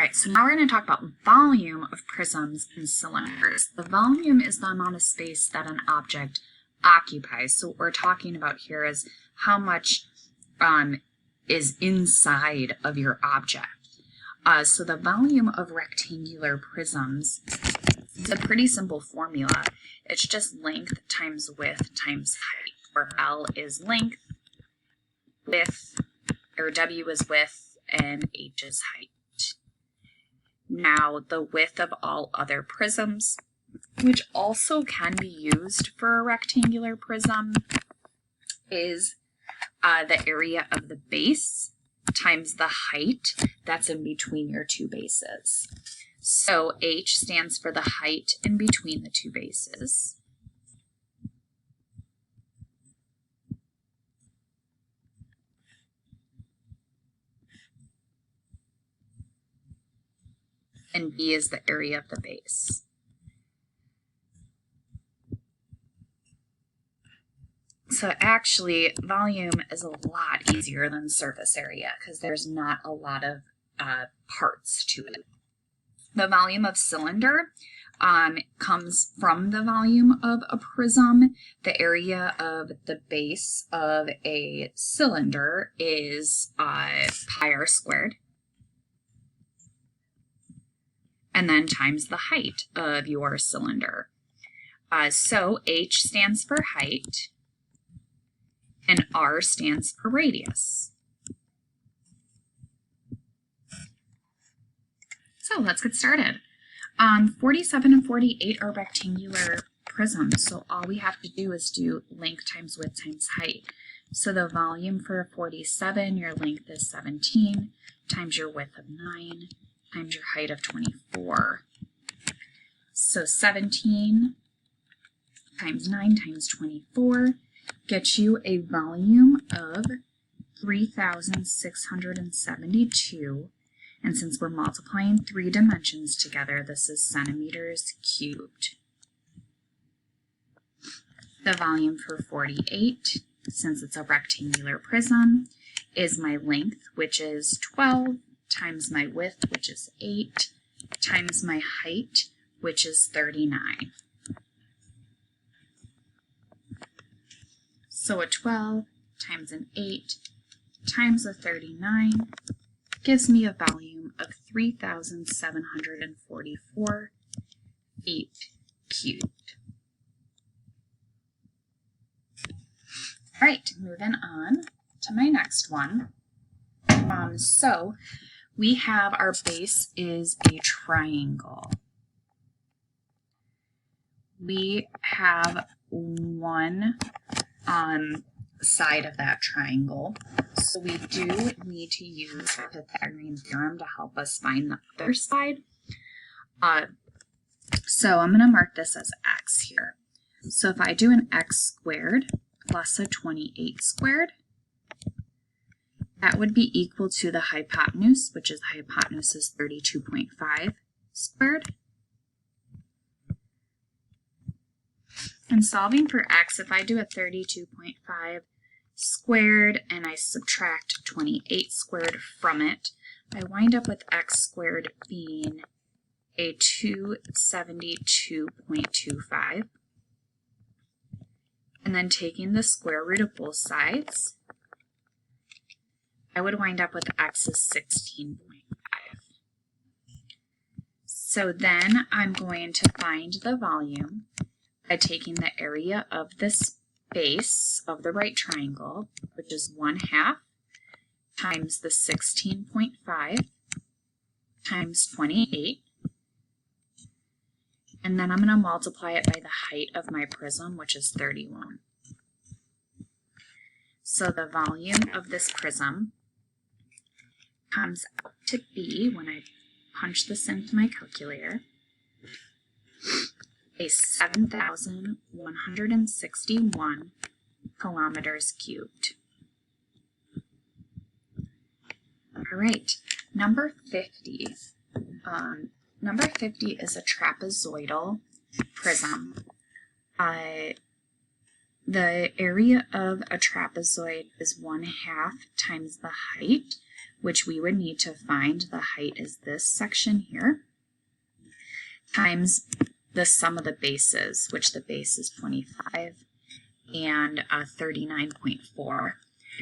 right, so now we're going to talk about volume of prisms and cylinders. The volume is the amount of space that an object occupies. So what we're talking about here is how much is inside of your object. So the volume of rectangular prisms is a pretty simple formula. It's just length times width times height, where L is length, width, or W is width, and H is height. Now, the width of all other prisms, which also can be used for a rectangular prism, is the area of the base times the height that's in between your two bases. So H stands for the height in between the two bases. And B is the area of the base. So actually, volume is a lot easier than surface area because there's not a lot of parts to it. The volume of cylinder comes from the volume of a prism. The area of the base of a cylinder is pi r squared. And then times the height of your cylinder. So H stands for height, and R stands for radius. So let's get started. 47 and 48 are rectangular prisms, so all we have to do is do length times width times height. So the volume for 47, your length is 17, times your width of 9, times your height of 24. So 17 times 9 times 24 gets you a volume of 3,672. And since we're multiplying three dimensions together, this is centimeters cubed. The volume for 48, since it's a rectangular prism, is my length, which is 12, times my width, which is 8, times my height, which is 39. So a 12 times an 8 times a 39 gives me a volume of 3,744 feet cubed. All right, moving on to my next one. So we have our base is a triangle. We have one side of that triangle, so we do need to use the Pythagorean theorem to help us find the other side. So I'm going to mark this as x here. So if I do an x squared plus a 28 squared, that would be equal to the hypotenuse, which is the hypotenuse is 32.5 squared. And solving for x, if I do a 32.5 squared and I subtract 28 squared from it, I wind up with x squared being a 272.25. And then taking the square root of both sides, I would wind up with x is 16.5. So then I'm going to find the volume by taking the area of this base of the right triangle, which is 1/2 times the 16.5 times 28. And then I'm going to multiply it by the height of my prism, which is 31. So the volume of this prism comes out to be, when I punch this into my calculator, a 7,161 kilometers cubed. All right, number 50. Number 50 is a trapezoidal prism. The area of a trapezoid is 1/2 times the height, which we would need to find the height is this section here, times the sum of the bases, which the base is 25 and 39.4.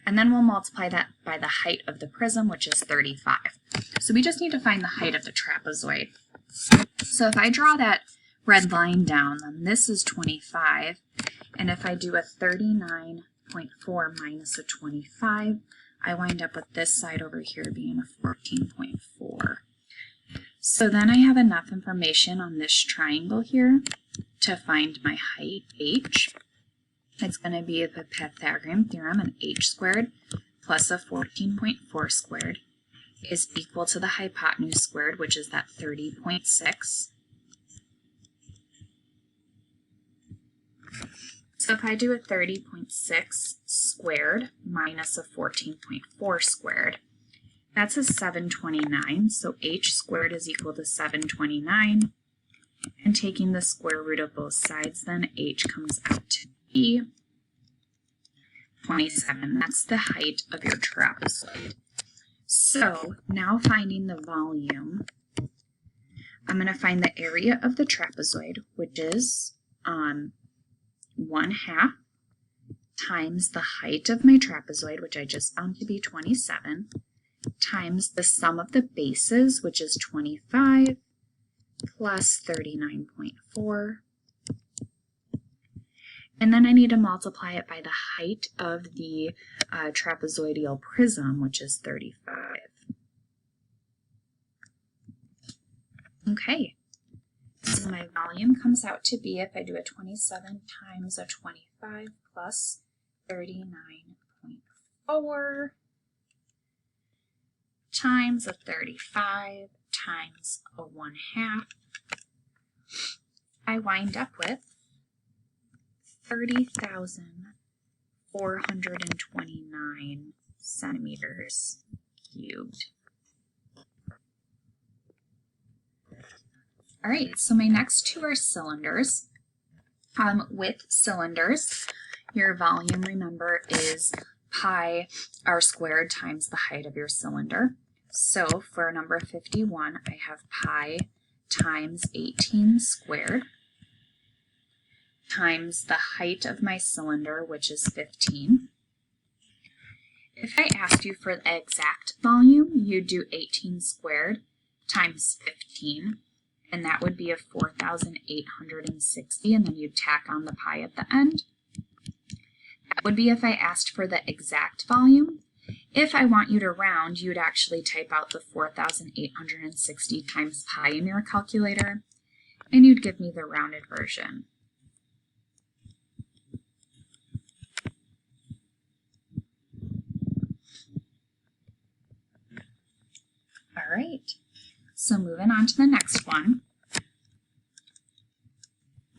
And then we'll multiply that by the height of the prism, which is 35. So we just need to find the height of the trapezoid. So if I draw that red line down, then this is 25. And if I do a 39.4 minus a 25, I wind up with this side over here being a 14.4. So then I have enough information on this triangle here to find my height, h. It's going to be the Pythagorean theorem, and h squared plus a 14.4 squared is equal to the hypotenuse squared, which is that 30.6. So if I do a 30.6 squared minus a 14.4 squared, that's a 729. So h squared is equal to 729. And taking the square root of both sides, then h comes out to be 27. That's the height of your trapezoid. So now finding the volume, I'm going to find the area of the trapezoid, which is 1/2 times the height of my trapezoid, which I just found to be 27, times the sum of the bases, which is 25, plus 39.4. And then I need to multiply it by the height of the trapezoidal prism, which is 35. Okay, so my volume comes out to be, if I do a 27 times a 25 plus 39.4 times a 35 times a 1/2, I wind up with 30,429 centimeters cubed. All right, so my next two are cylinders. With cylinders, your volume, remember, is pi r squared times the height of your cylinder. So for number 51, I have pi times 18 squared times the height of my cylinder, which is 15. If I asked you for the exact volume, you'd do 18 squared times 15, and that would be a 4,860, and then you'd tack on the pi at the end. That would be if I asked for the exact volume. If I want you to round, you'd actually type out the 4,860 times pi in your calculator, and you'd give me the rounded version. All right, so moving on to the next one.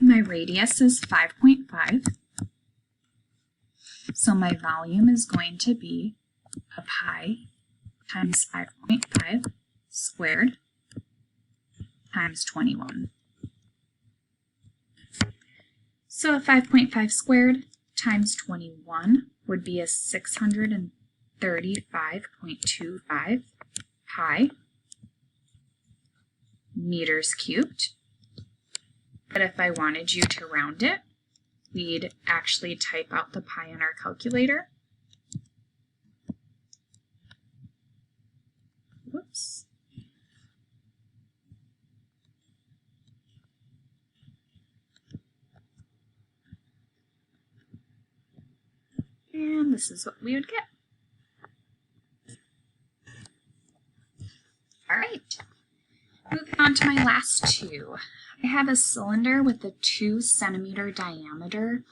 My radius is 5.5. So my volume is going to be a pi times 5.5 squared times 21. So a 5.5 squared times 21 would be a 635.25 pi meters cubed. But if I wanted you to round it, we'd actually type out the pi in our calculator. Whoops. And this is what we would get. All right, moving on to my last two. I have a cylinder with a 2 centimeter diameter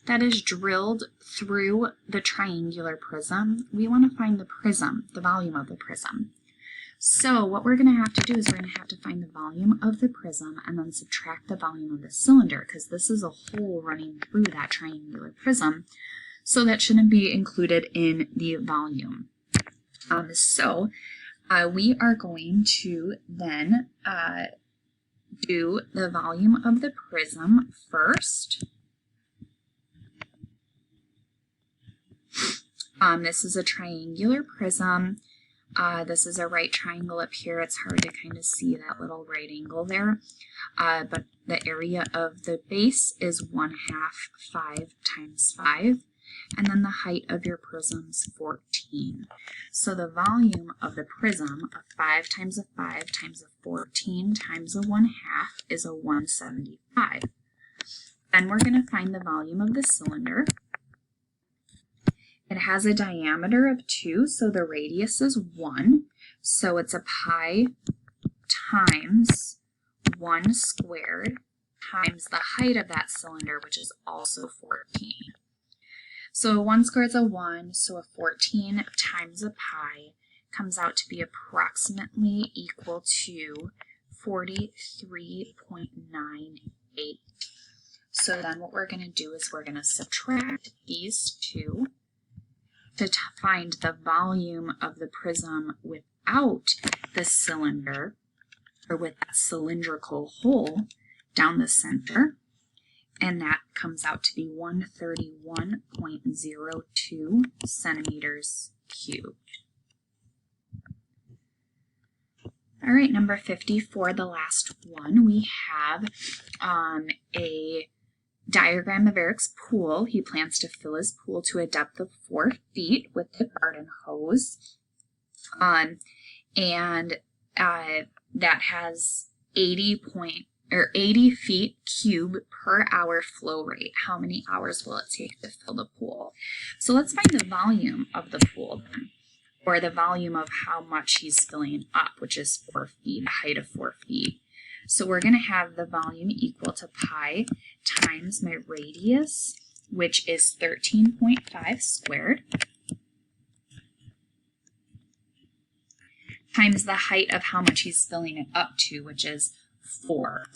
that is drilled through the triangular prism. We want to find the prism, the volume of the prism. So what we're going to have to do is we're going to have to find the volume of the prism and then subtract the volume of the cylinder, because this is a hole running through that triangular prism. So that shouldn't be included in the volume. We are going to then do the volume of the prism first. This is a triangular prism. This is a right triangle up here. It's hard to kind of see that little right angle there. But the area of the base is 1/2 5 times 5. And then the height of your prism's 14. So the volume of the prism of 5 times a 5 times a 14 times a 1/2 is a 175. Then we're going to find the volume of the cylinder. It has a diameter of 2, so the radius is 1. So it's a pi times 1 squared times the height of that cylinder, which is also 14. So a 1 squared is a 1, so a 14 times a pi comes out to be approximately equal to 43.98. So then what we're going to do is we're going to subtract these two to find the volume of the prism without the cylinder, or with that cylindrical hole down the center. And that comes out to be 131.02 centimeters cubed. All right, number 54, the last one, we have a diagram of Eric's pool. He plans to fill his pool to a depth of 4 feet with the garden hose. That has 80 feet cube per hour flow rate. How many hours will it take to fill the pool? So let's find the volume of the pool then, or the volume of how much he's filling up, which is 4 feet, a height of 4 feet. So we're going to have the volume equal to pi times my radius, which is 13.5 squared, times the height of how much he's filling it up to, which is 4.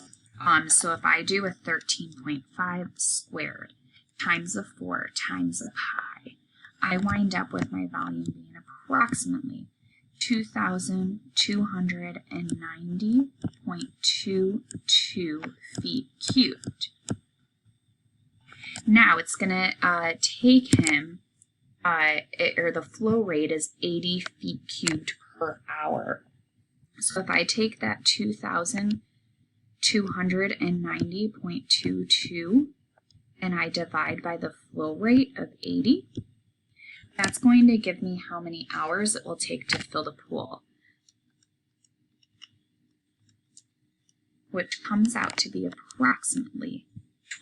So if I do a 13.5 squared times a 4 times a pi, I wind up with my volume being approximately 2,290.22 feet cubed. Now it's going to take him, the flow rate is 80 feet cubed per hour. So if I take that 2,290.22 and I divide by the flow rate of 80, that's going to give me how many hours it will take to fill the pool, which comes out to be approximately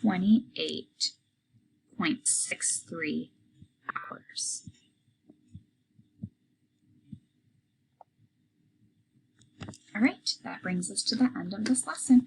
28.63 hours. All right, that brings us to the end of this lesson.